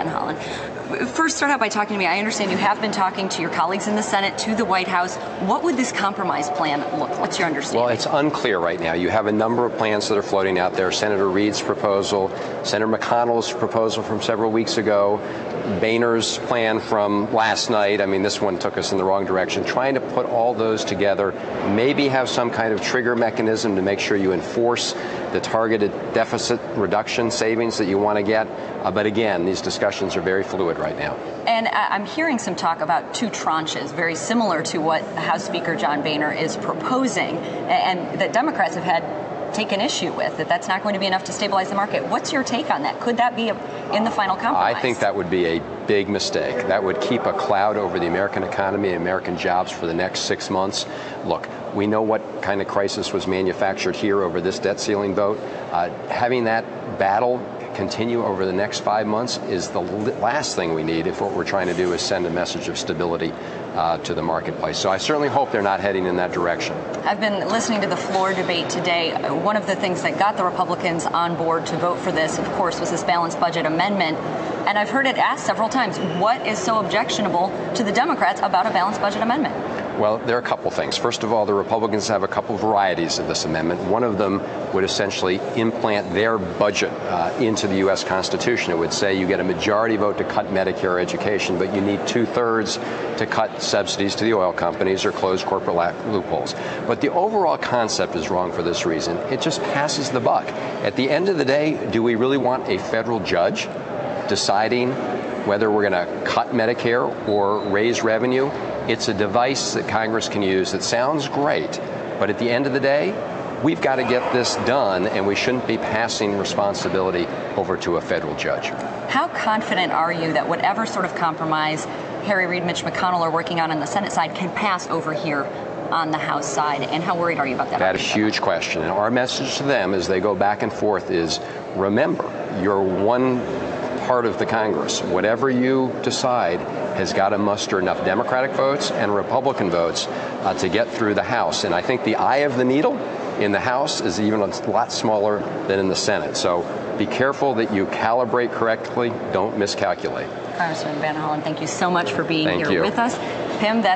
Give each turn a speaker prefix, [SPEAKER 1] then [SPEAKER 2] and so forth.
[SPEAKER 1] Hollen. First, start out by talking to me. I understand you have been talking to your colleagues in the Senate, to the White House. What would this compromise plan look like? What's your understanding?
[SPEAKER 2] Well, it's unclear right now. You have a number of plans that are floating out there. Senator Reid's proposal, Senator McConnell's proposal from several weeks ago, Boehner's plan from last night. I mean, this one took us in the wrong direction. Trying to put all those together, maybe have some kind of trigger mechanism to make sure you enforce the targeted deficit reduction savings that you want to get. But again, these discussions are very fluid right now.
[SPEAKER 1] And I'm hearing some talk about two tranches, very similar to what House Speaker John Boehner is proposing, and that Democrats have had taken issue with, that that's not going to be enough to stabilize the market. What's your take on that? Could that be in the final compromise?
[SPEAKER 2] I think that would be a big mistake. That would keep a cloud over the American economy and American jobs for the next 6 months. Look, we know what kind of crisis was manufactured here over this debt ceiling vote. Having that battle continue over the next 5 months is the last thing we need if what we're trying to do is send a message of stability to the marketplace. So I certainly hope they're not heading in that direction.
[SPEAKER 1] I've been listening to the floor debate today. One of the things that got the Republicans on board to vote for this, of course, was this balanced budget amendment. And I've heard it asked several times, what is so objectionable to the Democrats about a balanced budget amendment?
[SPEAKER 2] Well, there are a couple things. First of all, the Republicans have a couple varieties of this amendment. One of them would essentially implant their budget into the U.S. Constitution. It would say you get a majority vote to cut Medicare education, but you need 2/3 to cut subsidies to the oil companies or close corporate loopholes. But the overall concept is wrong for this reason. It just passes the buck. At the end of the day, do we really want a federal judge deciding whether we're going to cut Medicare or raise revenue? It's a device that Congress can use that sounds great, but at the end of the day, we've got to get this done, and we shouldn't be passing responsibility over to a federal judge.
[SPEAKER 1] How confident are you that whatever sort of compromise Harry Reid, Mitch McConnell are working on the Senate side can pass over here on the House side, and how worried are you about that?
[SPEAKER 2] That's a huge question, and our message to them as they go back and forth is, remember, you're one part of the Congress. Whatever you decide has got to muster enough Democratic votes and Republican votes to get through the House. And I think the eye of the needle in the House is even a lot smaller than in the Senate. So be careful that you calibrate correctly. Don't miscalculate.
[SPEAKER 1] Congressman Van Hollen, thank you so much for being here with us. Pim,